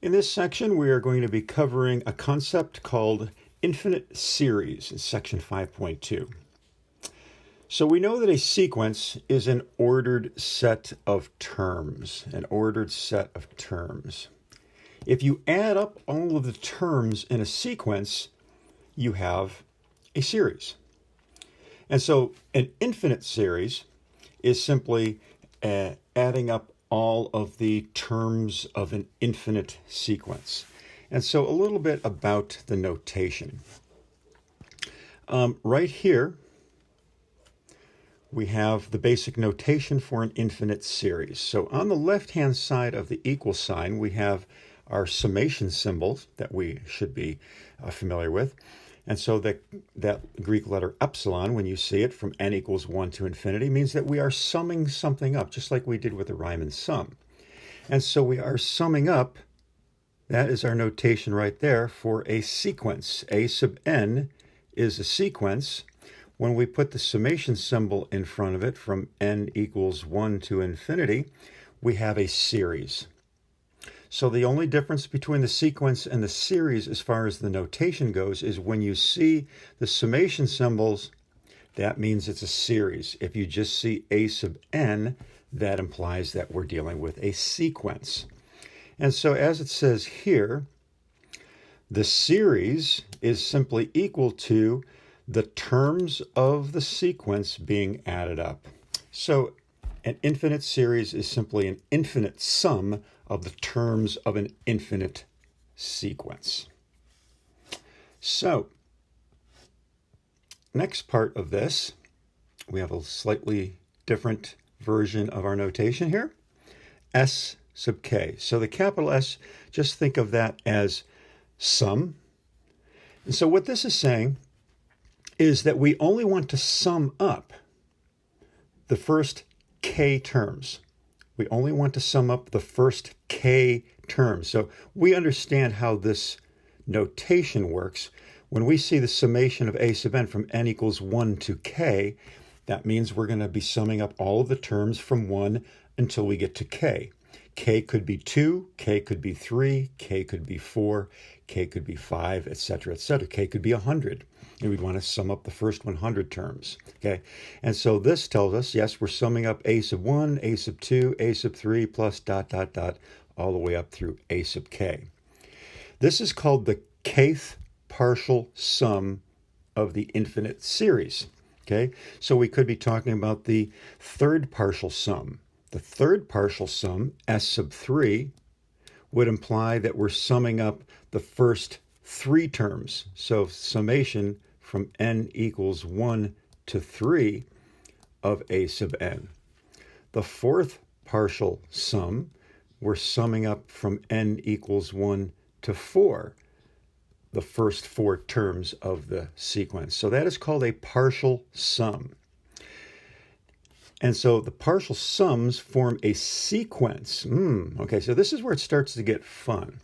In this section, we are going to be covering a concept called infinite series in section 5.2. So we know that a sequence is an ordered set of terms, If you add up all of the terms in a sequence, you have a series. And so an infinite series is simply adding up all of the terms of an infinite sequence. And so a little bit about the notation. Right here, we have the basic notation for an infinite series. So on the left-hand side of the equal sign, we have our summation symbols that we should be familiar with. And so that Greek letter epsilon, when you see it from n equals 1 to infinity, means that we are summing something up, just like we did with the Riemann sum. And so we are summing up, that is our notation right there, for a sequence. A sub n is a sequence. When we put the summation symbol in front of it from n equals 1 to infinity, we have a series. So the only difference between the sequence and the series as far as the notation goes is when you see the summation symbols, that means it's a series. If you just see a sub n, that implies that we're dealing with a sequence. And so as it says here, the series is simply equal to the terms of the sequence being added up. So an infinite series is simply an infinite sum of the terms of an infinite sequence. So, next part of this, we have a slightly different version of our notation here, S sub k. So the capital S, just think of that as sum. And so what this is saying is that we only want to sum up the first k terms. We only want to sum up the first k terms. So we understand how this notation works. When we see the summation of a sub n from n equals 1 to k, that means we're going to be summing up all of the terms from 1 until we get to k. K could be 2, k could be 3, k could be 4, k could be 5, etc., etc. K could be 100. And we'd want to sum up the first 100 terms, okay? And so this tells us, yes, we're summing up a sub 1, a sub 2, a sub 3, plus ... all the way up through a sub k. This is called the kth partial sum of the infinite series, okay? So we could be talking about the third partial sum. The third partial sum, s sub 3, would imply that we're summing up the first 3 terms. So summation from n equals 1 to 3 of a sub n. The fourth partial sum, we're summing up from n equals 1 to 4, the first 4 terms of the sequence. So that is called a partial sum. And so the partial sums form a sequence. Okay, so this is where it starts to get fun.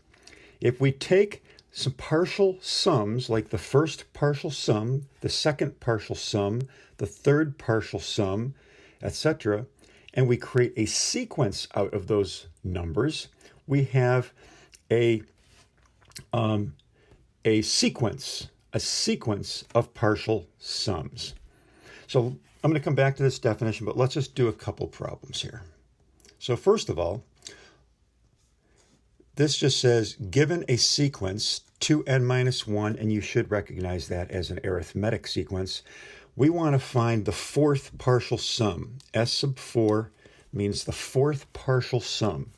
If we take some partial sums, like the first partial sum, the second partial sum, the third partial sum, etc., and we create a sequence out of those numbers, we have a sequence of partial sums. So I'm going to come back to this definition, but let's just do a couple problems here. So first of all, this just says, given a sequence 2n minus 1, and you should recognize that as an arithmetic sequence, we want to find the fourth partial sum. S sub 4 means the fourth partial sum.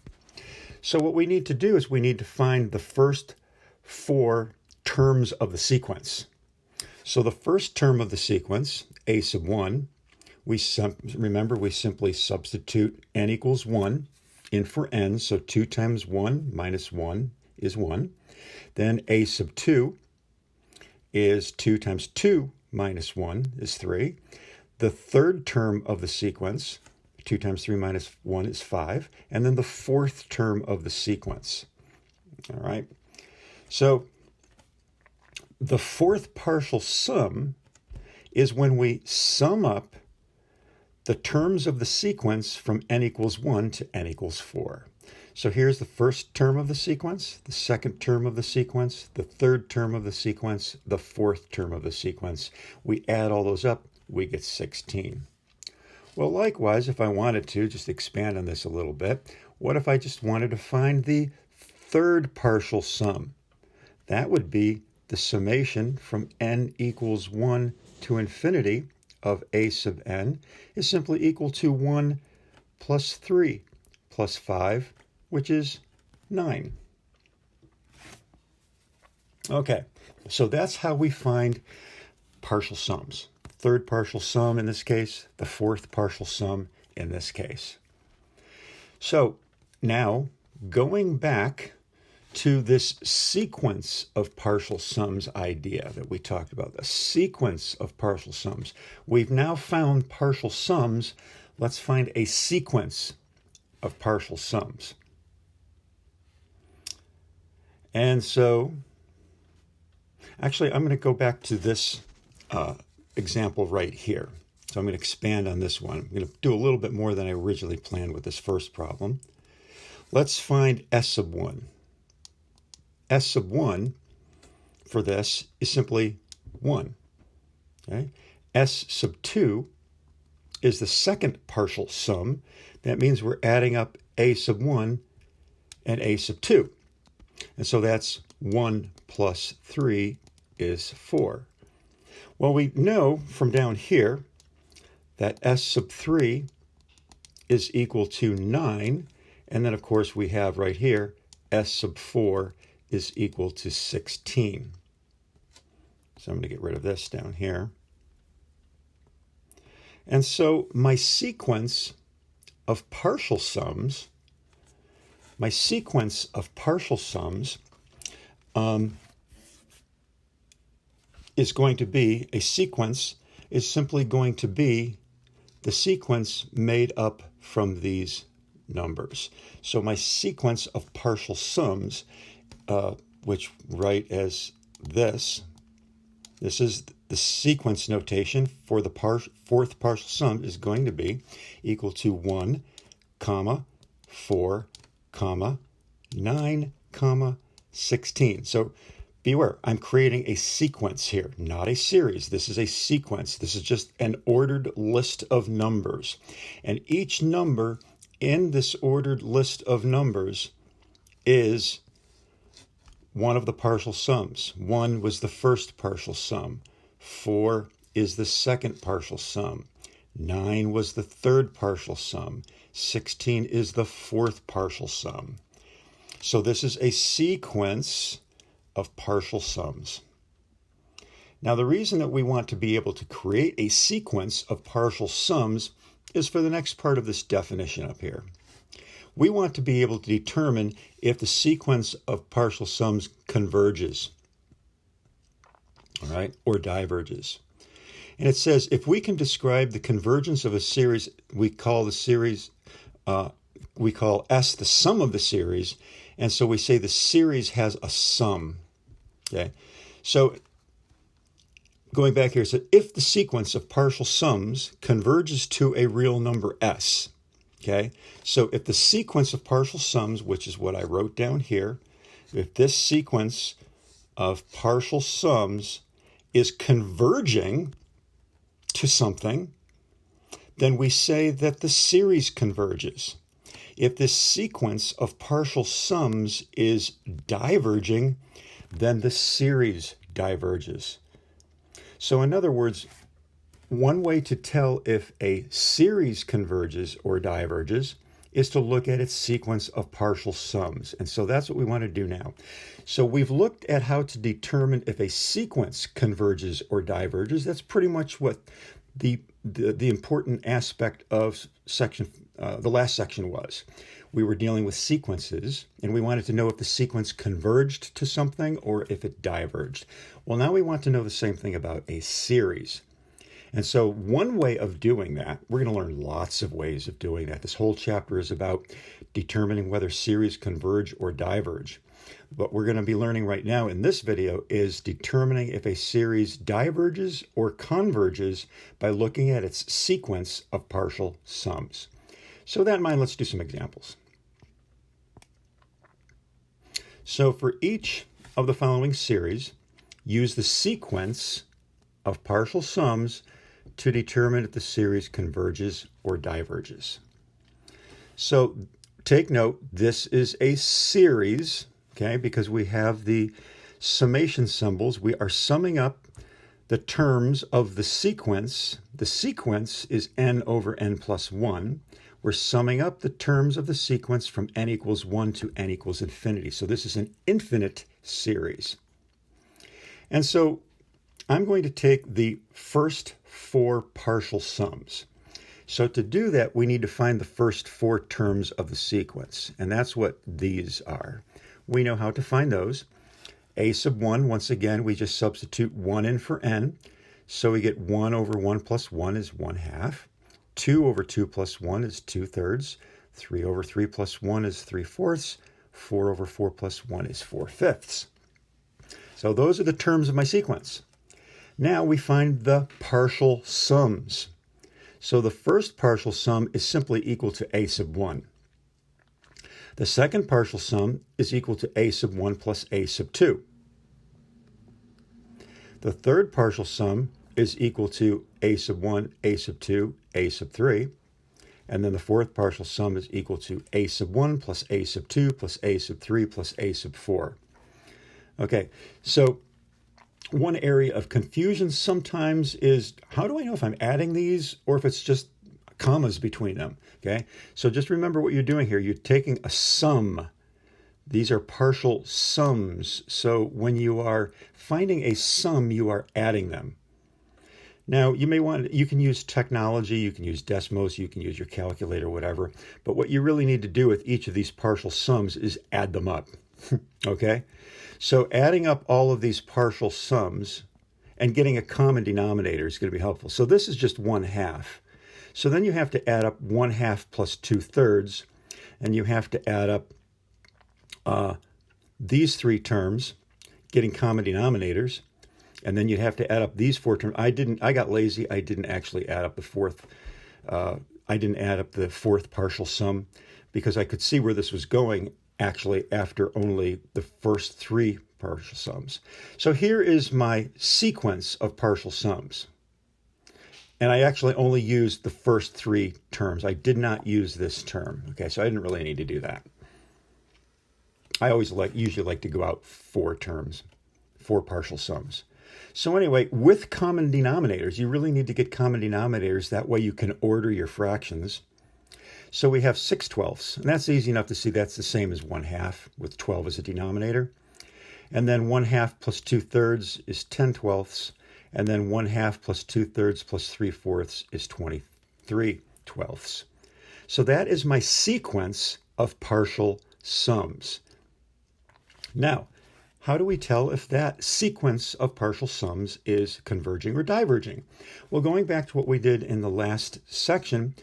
So what we need to do is we need to find the first 4 terms of the sequence. So the first term of the sequence, a sub 1, remember we simply substitute n equals 1 in for n, so 2 times 1 minus 1 is 1. Then a sub 2 is 2 times 2 minus 1 is 3. The third term of the sequence, 2 times 3 minus 1 is 5. And then the fourth term of the sequence. All right. So the fourth partial sum is when we sum up the terms of the sequence from n equals 1 to n equals 4. So here's the first term of the sequence, the second term of the sequence, the third term of the sequence, the fourth term of the sequence. We add all those up, we get 16. Well, likewise, if I wanted to just expand on this a little bit, what if I just wanted to find the third partial sum? That would be the summation from n equals 1 to infinity of a sub n is simply equal to 1 plus 3 plus 5, which is 9. Okay, so that's how we find partial sums. Third partial sum in this case, the fourth partial sum in this case. So now going back to this sequence of partial sums idea that we talked about, the sequence of partial sums. We've now found partial sums. Let's find a sequence of partial sums. And so, actually, I'm going to go back to this example right here. So I'm going to expand on this one. I'm going to do a little bit more than I originally planned with this first problem. Let's find S sub 1. S sub 1 for this is simply 1. Okay? S sub 2 is the second partial sum. That means we're adding up a sub 1 and a sub 2. And so that's 1 plus 3 is 4. Well, we know from down here that S sub 3 is equal to 9. And then, of course, we have right here S sub 4 is equal to 16. So I'm going to get rid of this down here. And so my sequence of partial sums, is going to be, a sequence is simply going to be the sequence made up from these numbers. So my sequence of partial sums, which write as this is the sequence notation for the fourth partial sum, is going to be equal to 1, comma, 4, comma, 9, comma, 16. So beware, I'm creating a sequence here, not a series. This is a sequence. This is just an ordered list of numbers. And each number in this ordered list of numbers is one of the partial sums. 1 was the first partial sum. 4 is the second partial sum. 9 was the third partial sum. 16 is the fourth partial sum. So this is a sequence of partial sums. Now, the reason that we want to be able to create a sequence of partial sums is for the next part of this definition up here. We want to be able to determine if the sequence of partial sums converges, all right, or diverges. And it says if we can describe the convergence of a series, we call S the sum of the series, and so we say the series has a sum. Okay, so going back here, so if the sequence of partial sums converges to a real number S, okay, so if the sequence of partial sums, which is what I wrote down here, if this sequence of partial sums is converging to something, then we say that the series converges. If this sequence of partial sums is diverging, then the series diverges. So in other words, one way to tell if a series converges or diverges is to look at its sequence of partial sums. And so that's what we want to do now. So we've looked at how to determine if a sequence converges or diverges. That's pretty much what the important aspect of the last section was. We were dealing with sequences, and we wanted to know if the sequence converged to something or if it diverged. Well, now we want to know the same thing about a series. And so one way of doing that, we're going to learn lots of ways of doing that. This whole chapter is about determining whether series converge or diverge. What we're going to be learning right now in this video is determining if a series diverges or converges by looking at its sequence of partial sums. So with that in mind, let's do some examples. So for each of the following series, use the sequence of partial sums to determine if the series converges or diverges. So take note, this is a series, okay, because we have the summation symbols. We are summing up the terms of the sequence. The sequence is n over n plus 1. We're summing up the terms of the sequence from n equals 1 to n equals infinity. So this is an infinite series. And so I'm going to take the first 4 partial sums. So to do that, we need to find the first 4 terms of the sequence, and that's what these are. We know how to find those. A sub 1, once again, we just substitute 1 in for n, so we get 1 over 1 plus 1 is 1/2. 2 over 2 plus 1 is 2/3. 3 over 3 plus 1 is 3/4. 4 over 4 plus 1 is 4/5. So those are the terms of my sequence. Now we find the partial sums. So the first partial sum is simply equal to a sub 1. The second partial sum is equal to a sub 1 plus a sub 2. The third partial sum is equal to a sub 1, a sub 2, a sub 3. And then the fourth partial sum is equal to a sub 1 plus a sub 2 plus a sub 3 plus a sub 4. Okay, so one area of confusion sometimes is, how do I know if I'm adding these or if it's just commas between them? Okay, so just remember what you're doing here. You're taking a sum. These are partial sums. So when you are finding a sum, you are adding them. Now, you can use technology, you can use Desmos, you can use your calculator, whatever. But what you really need to do with each of these partial sums is add them up. Okay? So adding up all of these partial sums and getting a common denominator is going to be helpful. So this is just 1/2. So then you have to add up 1/2 plus 2/3, and you have to add up these 3 terms, getting common denominators, and then you'd have to add up these 4 terms. I got lazy. I didn't actually add up the fourth. I didn't add up the fourth partial sum because I could see where this was going actually after only the first 3 partial sums. So here is my sequence of partial sums. And I actually only used the first 3 terms. I did not use this term. Okay, so I didn't really need to do that. I usually like to go out 4 terms, 4 partial sums. So anyway, with common denominators, you really need to get common denominators. That way you can order your fractions. So we have 6/12, and that's easy enough to see that's the same as 1/2 with 12 as a denominator. And then 1/2 plus 2/3 is 10/12, and then 1/2 plus 2/3 plus 3/4 is 23/12. So that is my sequence of partial sums. Now, how do we tell if that sequence of partial sums is converging or diverging? Well, going back to what we did in the last section,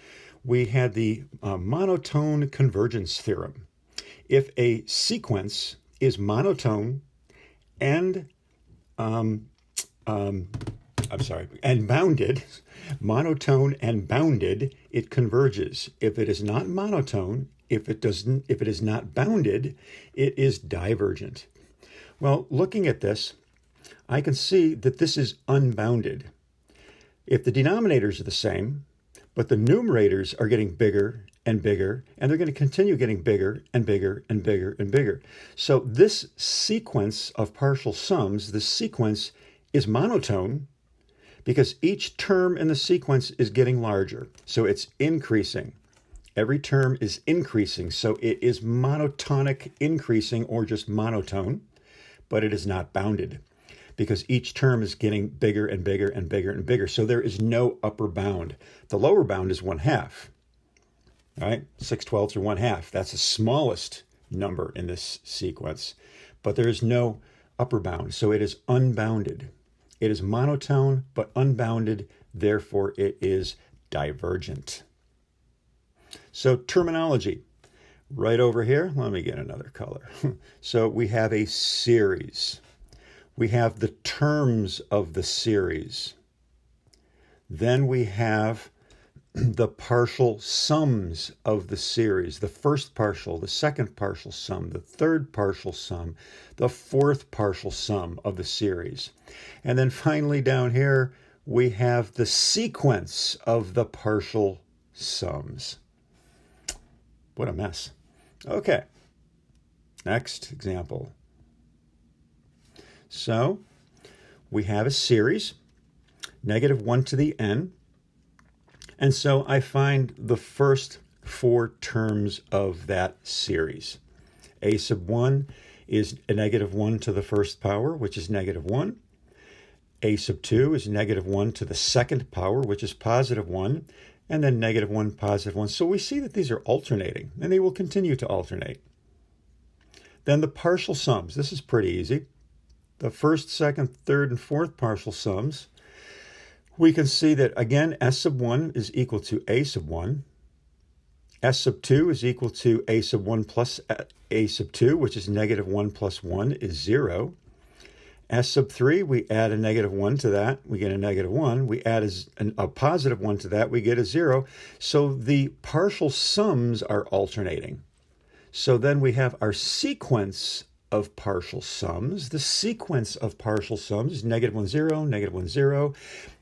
we had the monotone convergence theorem. If a sequence is monotone and bounded, monotone and bounded, it converges. If it is not monotone, if it is not bounded, it is divergent. Well, looking at this, I can see that this is unbounded. If the denominators are the same, but the numerators are getting bigger and bigger, and they're going to continue getting bigger and bigger and bigger and bigger. So this sequence of partial sums, this sequence is monotone because each term in the sequence is getting larger. So it's increasing. Every term is increasing. So it is monotonic increasing or just monotone, but it is not bounded because each term is getting bigger and bigger and bigger and bigger. So there is no upper bound. The lower bound is 1/2. All right, 6/12 or 1/2. That's the smallest number in this sequence, but there is no upper bound. So it is unbounded. It is monotone, but unbounded. Therefore, it is divergent. So terminology. Right over here, let me get another color. So we have a series. We have the terms of the series. Then we have the partial sums of the series, the first partial, the second partial sum, the third partial sum, the fourth partial sum of the series. And then finally down here, we have the sequence of the partial sums. What a mess. Okay, next example. So we have a series, -1 to the n. And so I find the first 4 terms of that series. A sub 1 is a -1 to the first power, which is -1. A sub 2 is -1 to the second power, which is +1. And then -1, +1. So we see that these are alternating, and they will continue to alternate. Then the partial sums. This is pretty easy. The first, second, third, and fourth partial sums. We can see that, again, S sub 1 is equal to A sub 1. S sub 2 is equal to A sub 1 plus A sub 2, which is -1 plus 1 is 0. S sub 3, we add a -1 to that, we get a -1. We add a +1 to that, we get a 0. So the partial sums are alternating. So then we have our sequence of partial sums. The sequence of partial sums is -1, 0, -1, 0.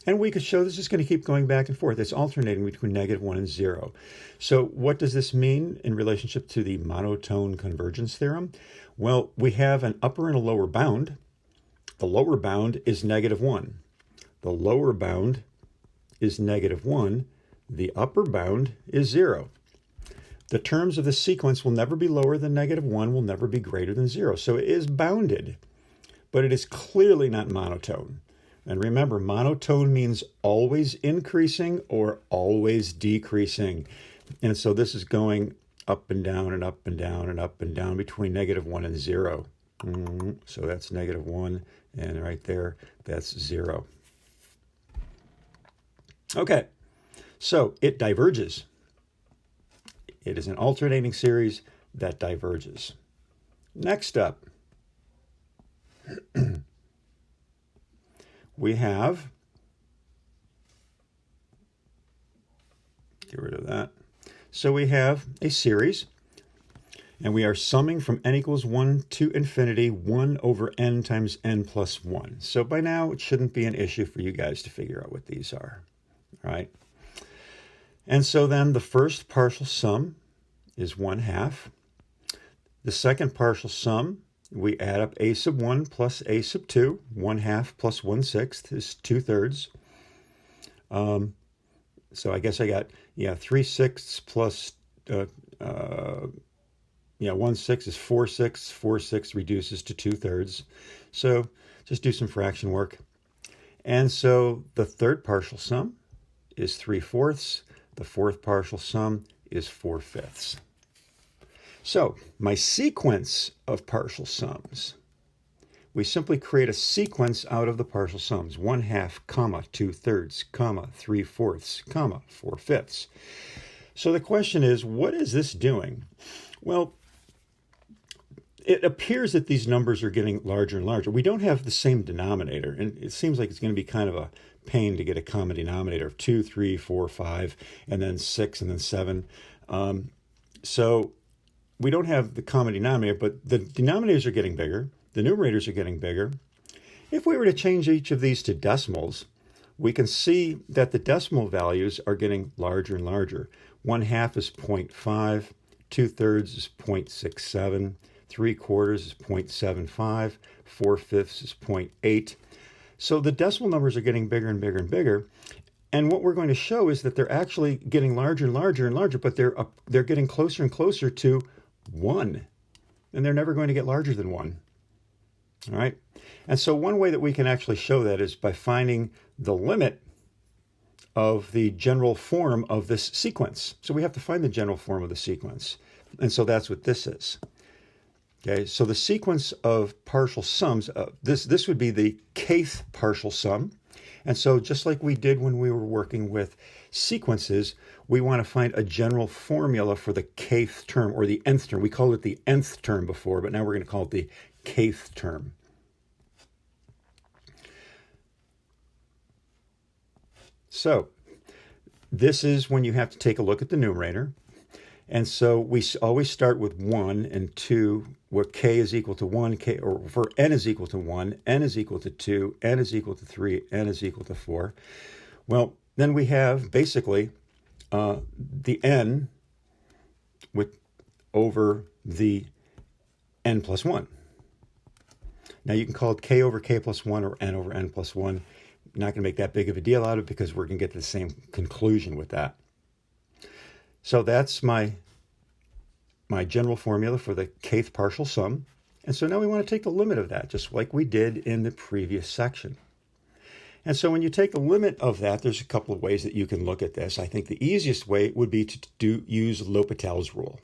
And we could show this is going to keep going back and forth. It's alternating between -1 and 0. So what does this mean in relationship to the monotone convergence theorem? Well, we have an upper and a lower bound. The lower bound is -1. The lower bound is -1. The upper bound is 0. The terms of the sequence will never be lower than -1, will never be greater than 0. So it is bounded, but it is clearly not monotone. And remember, monotone means always increasing or always decreasing. And so this is going up and down and up and down and up and down between -1 and 0. So that's -1, and right there, that's 0. Okay, so it diverges. It is an alternating series that diverges. Next up, we have, get rid of that. So we have a series, and we are summing from n equals 1 to infinity, 1 over n times n plus 1. So by now, it shouldn't be an issue for you guys to figure out what these are, all right? And so then the first partial sum is 1/2. The second partial sum, we add up a sub 1 plus a sub 2. 1/2 plus 1/6 is 2/3. So I guess I got, 3/6 plus, 1/6 is 4/6. 4/6 reduces to 2/3. So just do some fraction work. And so the third partial sum is 3/4. The fourth partial sum is 4/5. So my sequence of partial sums, we simply create a sequence out of the partial sums. 1/2, 2/3, 3/4, 4/5. So the question is, what is this doing? Well, it appears that these numbers are getting larger and larger. We don't have the same denominator, and it seems like it's going to be kind of a pain to get a common denominator of 2, 3, 4, 5, and then 6, and then 7. So we don't have the common denominator, but the denominators are getting bigger. The numerators are getting bigger. If we were to change each of these to decimals, we can see that the decimal values are getting larger and larger. 1/2 is 0.5, 2/3 is 0.67, 3/4 is 0.75, 4/5 is 0.8. So the decimal numbers are getting bigger and bigger and bigger. And what we're going to show is that they're actually getting larger and larger and larger, but they're getting closer and closer to 1. And they're never going to get larger than 1. All right. And so one way that we can actually show that is by finding the limit of the general form of this sequence. So we have to find the general form of the sequence. And so that's what this is. Okay, so the sequence of partial sums, this would be the kth partial sum. And so just like we did when we were working with sequences, we want to find a general formula for the kth term, or the nth term. We called it the nth term before, but now we're going to call it the kth term. So this is when you have to take a look at the numerator. And so we always start with 1 and 2, where k is equal to 1, or for n is equal to 1, n is equal to 2, n is equal to 3, n is equal to 4. Well, then we have basically the n over the n plus 1. Now you can call it k over k plus 1 or n over n plus 1. Not going to make that big of a deal out of it because we're going to get to the same conclusion with that. So that's my general formula for the kth partial sum. And so now we want to take the limit of that, just like we did in the previous section. And so when you take the limit of that, there's a couple of ways that you can look at this. I think the easiest way would be to use L'Hopital's rule.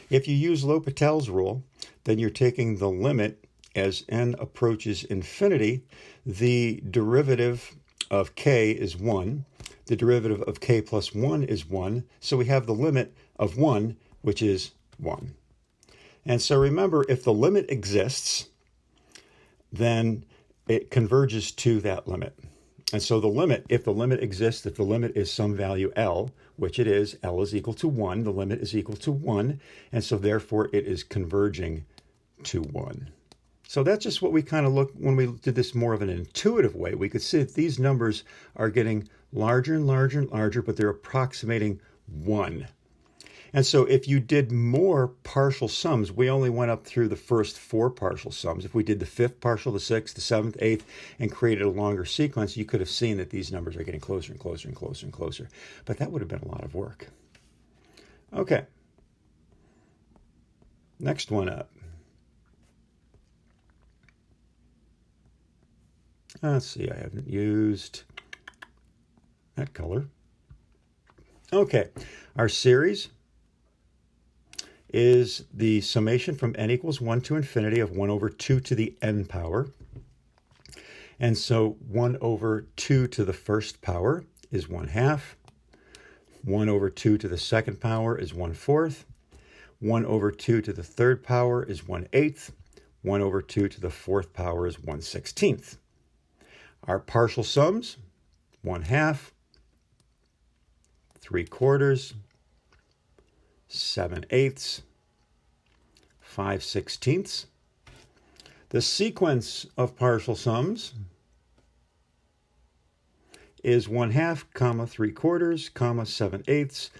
If you use L'Hopital's rule, then you're taking the limit as n approaches infinity. The derivative of k is 1. The derivative of k plus 1 is 1. So we have the limit of 1, which is 1. And so remember, if the limit exists, then it converges to that limit. And so the limit, if the limit exists, if the limit is some value L, which it is, L is equal to 1, the limit is equal to 1, and so therefore it is converging to 1. So that's just what we kind of looked when we did this more of an intuitive way. We could see that these numbers are getting larger and larger and larger, but they're approximating 1. And so if you did more partial sums, we only went up through the first 4 partial sums. If we did the 5th partial, the 6th, the 7th, 8th, and created a longer sequence, you could have seen that these numbers are getting closer and closer and closer and closer. But that would have been a lot of work. Okay. Next one up. Let's see, I haven't used that color. Okay, our series is the summation from n equals 1 to infinity of 1 over 2 to the n power. And so 1 over 2 to the first power is 1/2. 1 over 2 to the second power is 1/4. 1 over 2 to the third power is 1/8. 1 over 2 to the fourth power is 1/16. Our partial sums, 1/2, 3/4, 7/8, 5/16. The sequence of partial sums is 1/2, 3/4, 7/8,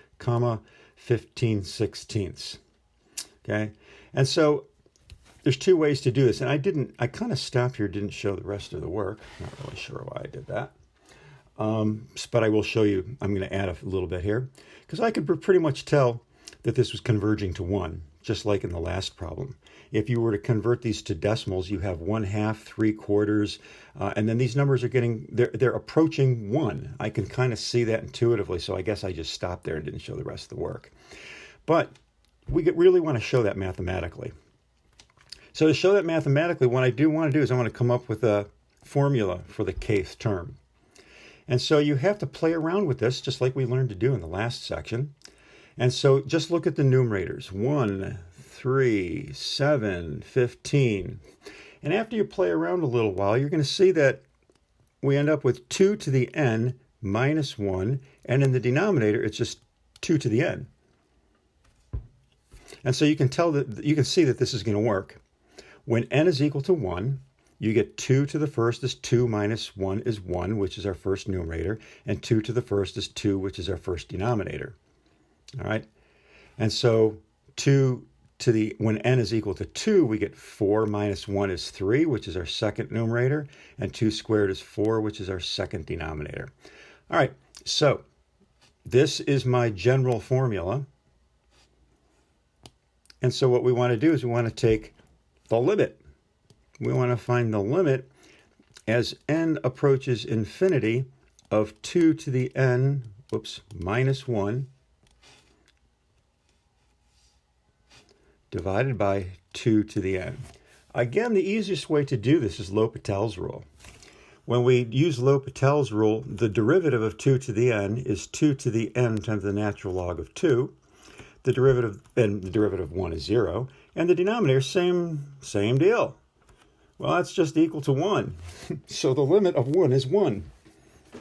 15/16. Okay, and so there's 2 ways to do this, and I kind of stopped here, didn't show the rest of the work. Not really sure why I did that. But I will show you, I'm going to add a little bit here, because I could pretty much tell that this was converging to 1, just like in the last problem. If you were to convert these to decimals, you have 1/2, 3/4, and then these numbers are they're approaching 1. I can kind of see that intuitively, so I guess I just stopped there and didn't show the rest of the work. But we really want to show that mathematically. So to show that mathematically, what I do want to do is I want to come up with a formula for the kth term. And so you have to play around with this, just like we learned to do in the last section. And so just look at the numerators, 1, 3, 7, 15. And after you play around a little while, you're going to see that we end up with 2 to the n minus 1. And in the denominator, it's just 2 to the n. And so you can see that this is going to work. When n is equal to 1, you get 2 to the first is 2 minus 1 is 1, which is our first numerator, and 2 to the first is 2, which is our first denominator. All right? And so when n is equal to 2, we get 4 minus 1 is 3, which is our second numerator, and 2 squared is 4, which is our second denominator. All right, so this is my general formula. And so what we want to do is we want to take the limit. We want to find the limit as n approaches infinity of 2 to the n, minus 1, divided by 2 to the n. Again, the easiest way to do this is L'Hopital's rule. When we use L'Hopital's rule, the derivative of 2 to the n is 2 to the n times the natural log of 2. The derivative of 1 is 0. And the denominator, same deal. Well, that's just equal to 1. So the limit of 1 is 1.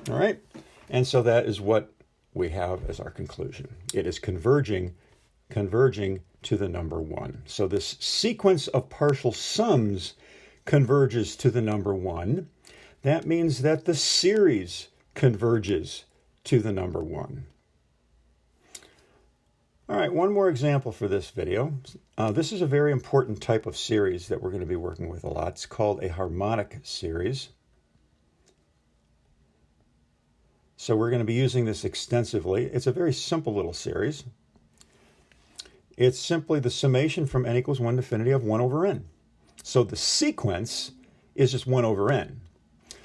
All right? And so that is what we have as our conclusion. It is converging to the number 1. So this sequence of partial sums converges to the number 1. That means that the series converges to the number 1. All right, one more example for this video. This is a very important type of series that we're going to be working with a lot. It's called a harmonic series. So we're going to be using this extensively. It's a very simple little series. It's simply the summation from n equals 1 to infinity of 1 over n. So the sequence is just 1 over n.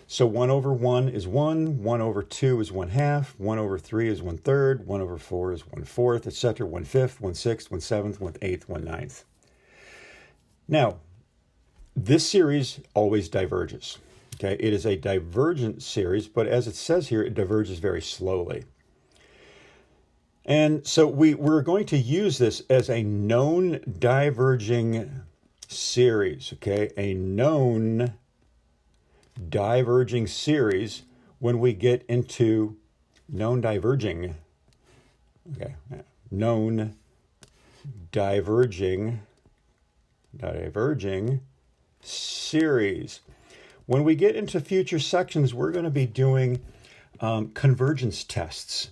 So 1 over 1 is 1, 1 over 2 is 1/2, 1 over 3 is 1/3, 1 over 4 is 1/4, etc., 1/5, 1/6, 1/7, 1/8, 1/9. Now, this series always diverges. Okay, it is a divergent series, but as it says here, it diverges very slowly. And so we're going to use this as a known diverging series, okay? A known diverging series when we get into known diverging, okay, known diverging series. When we get into future sections, we're going to be doing convergence tests.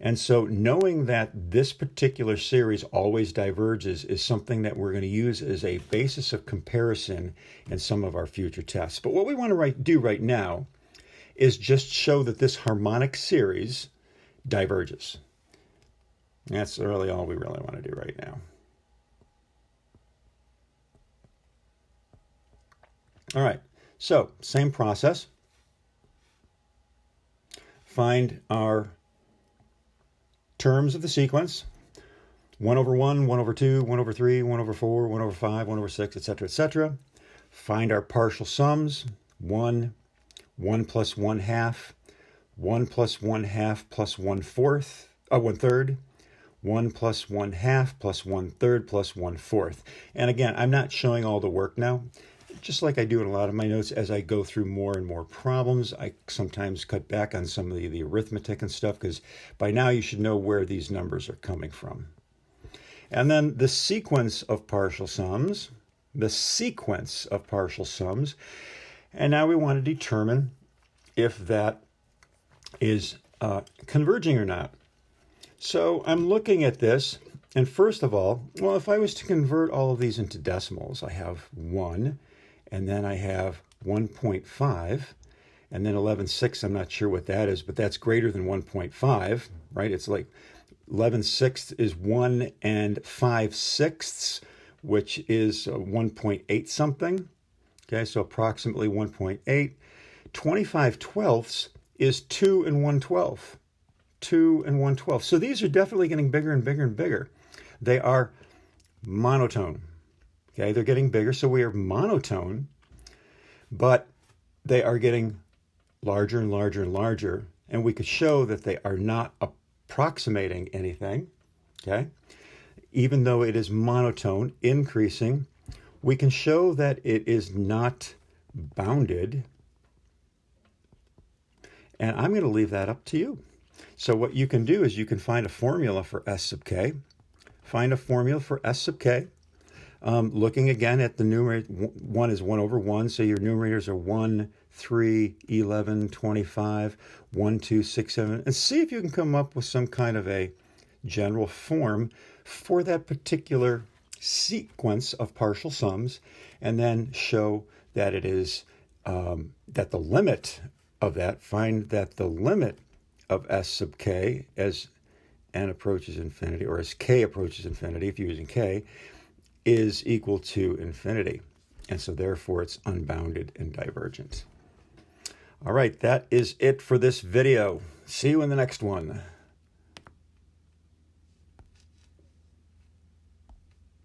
And so knowing that this particular series always diverges is something that we're going to use as a basis of comparison in some of our future tests. But what we want to do right now is just show that this harmonic series diverges. That's really all we really want to do right now. All right, so same process. Find our terms of the sequence, 1 over 1, 1 over 2, 1 over 3, 1 over 4, 1 over 5, 1 over 6, etc., etc. Find our partial sums, 1, 1 plus 1/2, 1 plus 1/2 plus 1/4, 1/3, 1 plus 1/2 plus 1/3 plus 1/4. And again, I'm not showing all the work now. Just like I do in a lot of my notes, as I go through more and more problems, I sometimes cut back on some of the arithmetic and stuff, because by now you should know where these numbers are coming from. And then the sequence of partial sums, and now we want to determine if that is converging or not. So I'm looking at this, and first of all, well, if I was to convert all of these into decimals, I have 1, and then I have 1.5, and then 11/6, I'm not sure what that is, but that's greater than 1.5, right? It's like 11/6 is 1 5/6, which is 1.8 something. Okay, so approximately 1.8. 25/12 is 2 1/12. 2 1/12. So these are definitely getting bigger and bigger and bigger. They are monotone. Okay, they're getting bigger, so we are monotone, but they are getting larger and larger and larger, and we could show that they are not approximating anything, okay? Even though it is monotone, increasing, we can show that it is not bounded, and I'm going to leave that up to you. So what you can do is you can find a formula for S sub k. Find a formula for S sub k. Looking again at the numerator, 1 is 1 over 1, so your numerators are 1, 3, 11, 25, 1, 2, 6, 7, and see if you can come up with some kind of a general form for that particular sequence of partial sums, and then show that it is, that the limit of that, find that the limit of S sub k as n approaches infinity, or as k approaches infinity, if you're using k, is equal to infinity. And so therefore it's unbounded and divergent. All right, that is it for this video. See you in the next one.